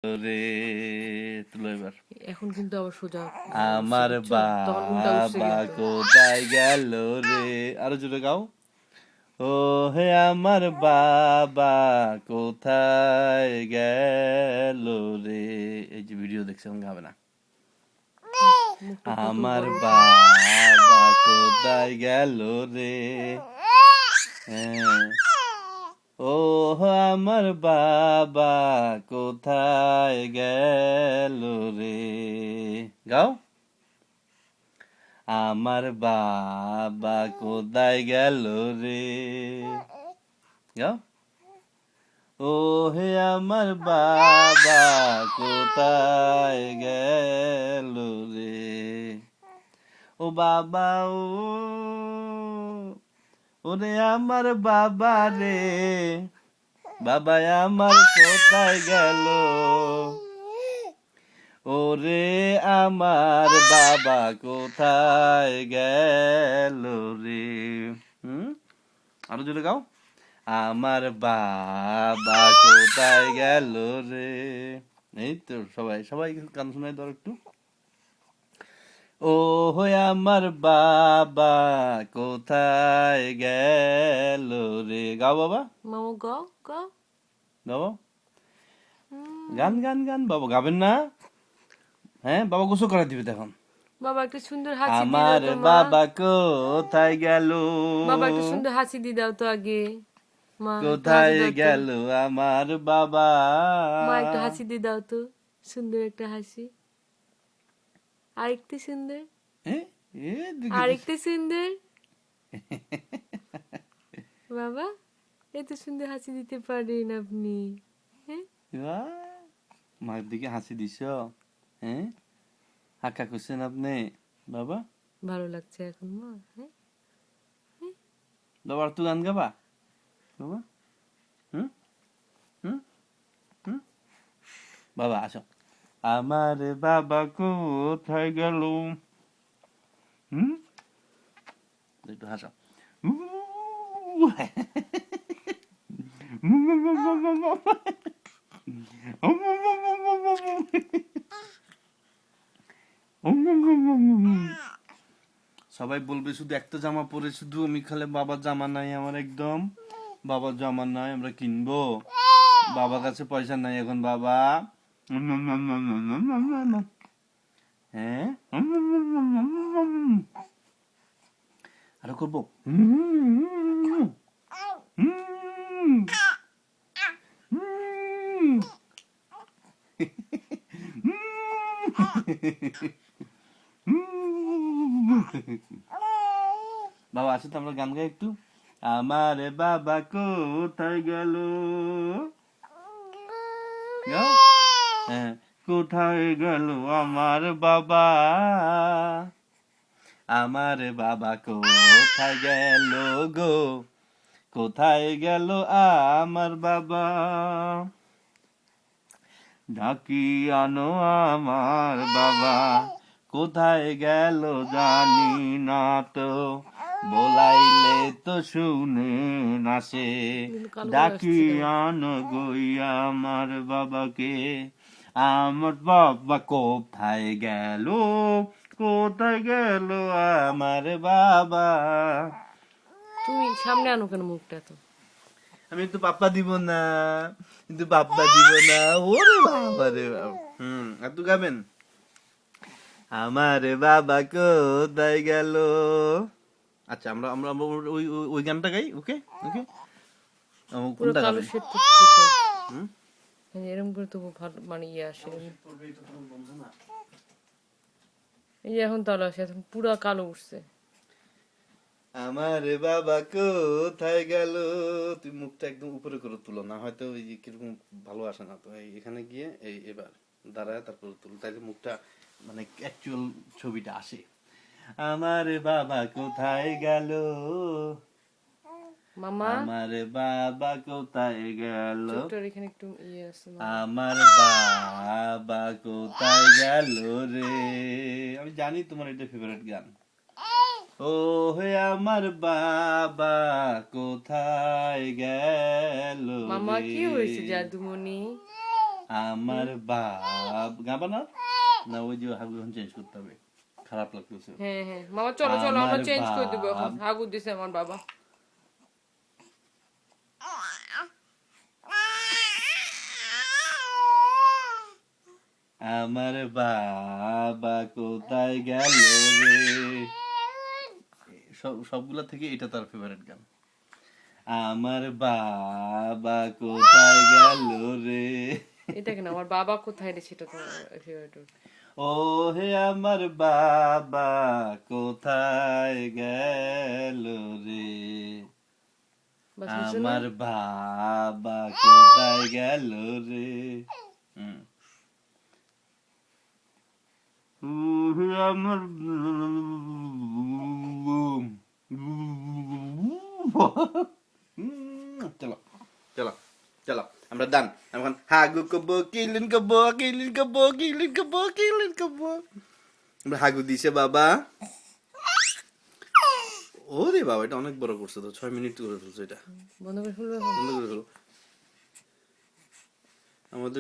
রে তুলো এবার। এখন কিন্তু আবার সোজা আমার তখন উল্টা উঠছে বাবা কিন্তু। কোথায় গেল রে, আরো জোরে গাও। ও হে আমার বাবা কোথায় গেল রে। এই যে ভিডিও দেখছে এখন গাবে না। মুখটা পুরো আমার বড়। বাবা কোথায় গেল রে। হ্যাঁ। ও আমার বাবা কোথায় গেল রে। গাও। আমার বাবা কোথায় গেল রে। গাও। ও হে আমার বাবা কোথায় গেল রে। ও বাবা ও, ওরে আমার বাবা রে, বাবা আমার কোথায় গেল। ওরে আমার বাবা কোথায় গেল রে। আরো জোরে গাও। আমার বাবা কোথায় গেল রে। এই তো সবাই সবাই গান শোনাই ধর একটু। ও হয়ে আমার বাবা কোথায় গেল রে। গাও বাবা, মামু গাও গাও। গাও। গান গান গান বাবা গাবেন না? হ্যাঁ বাবা গোসল করে দিবে তখন। বাবা একটা সুন্দর হাসি দিয়ে দাও আমার তো মা। বাবা কোথায় গেল, বাবা একটা সুন্দর হাসি দিয়ে দাও তো আগে। মা একটু হাসি কোথায় দাও তো। গেল আমার বাবা। মা একটু হাসি দিয়ে দাও তো, সুন্দর একটা হাসি। আরেকটু সুন্দর, এ, এ দিকে তো- আরেকটু সুন্দর। বাবা এত সুন্দর হাসি দিতে পারেন আপনি। হ্যাঁ বাহ, মায়ের দিকে হাসি দিছ। হ্যাঁ হাক্কা করছেন আপনি বাবা। ভালো লাগছে এখন মা। হ্যাঁ বাবা আর তুই গান গাবা বাবা। হুম হুম হুম বাবা আসো। আমার বাবা কোথায় গেল। হুম একটু হাসো। সবাই বলবে শুধু একটা জামা পরে শুধু আমি খালে, বাবার জামা নাই আমার একদম, বাবার জামা নাই আমরা কিনবো, বাবার কাছে পয়সা নাই এখন বাবা। হ্যাঁ আরো করবো। বাবা আসো তো আমরা গান গাই একটু। আমার বাবা কোথায় গেল। গাও। হ্যাঁ কোথায় গেল আমার বাবা। আমার বাবা কোথায় গেল গো, কোথায় গেল আমার বাবা। ডাকি আনো আমার বাবা, কোথায় গেল জানি না তো, বলাইলে তো শুনে না সে। কিন্তু কালো হয়ে ডাকি আসছে কেন? আনো গই আমার বাবাকে, আমার বাবা কোথায় গেল, কোথায় গেল আমার বাবা। তুমি সামনে আনো কেন মুখটা তো? আমি তো পাপ্পা দিব না, কিন্তু পাপ্পা দিব না। ওরে বাবা রে বাবা। আর তো গাবেন। আমার বাবা কোথায় গেল। আচ্ছা আমরা আমরা আমরা ওই ওই ওই গানটা গাই। ওকে ওকে পুরো কোনটা কালো গাবেন? শেড করতেছে তো। হুম? এরকম করে তো ভালো মানে ইয়ে আসে। এই যে এখন তাহলে আসে, এখন পুরো কালো উঠছে। আমার বাবা কোথায় গেল। তুই মুখটা একদম উপরে করে তুলো, না হয়তো ওই যে কিরকম ভালো আসে না তো। এখানে গিয়ে এই এবার দাঁড়ায় তারপর তুলো, তাইলে মুখটা মানে অ্যাকচুয়াল ছবিটা আসে। আমার বাবা কোথায় গেল, মামা আমার বাবা কোথায় গেল, চোখটার এখানে একটু ইয়ে আছে মামা। আমার বাবা কোথায় গেল রে। আমি জানি তোমার এটা ফেভারিট গান। ও হে আমার বাবা কোথায় গেল মামা রে। কি হয়েছে জাদুমণি? আমার বাপ গাবা না না ওই যে হাগু চেঞ্জ করতে হবে খারাপ লাগতেছে হ্যাঁ হ্যাঁ মামা চলো চলো আমরা আমার চেঞ্জ করে দিব এখন বাপ। হাগু দিছে আমার বাবা আমার বাবা কোথায় গেল রে সবগুলা থেকে এটা তার ফেভারিট গান আমার বাবা কোথায় গেল রে এটা কেন আমার বাবা কোথায় রে সেটা তো ফেভারিট ও হে আমার বাবা কোথায় গেল রে বাস হইছে না? আমার বাবা কোথায় গেল রে হুম। ও হে আমার চলো চলো চলো আমরা ডান এখন হাগু কবো কিলিন কবো কিলিন কবো কিলিন কবো কিলিন কবো আমরা হাগু দিছে বাবা ও রে বাবা এটা অনেক বড় করছে তো 6 মিনিট করে ফেলছে এটা বন্ধ করে ফেলবো বন্ধ করে ফেলো আমাদের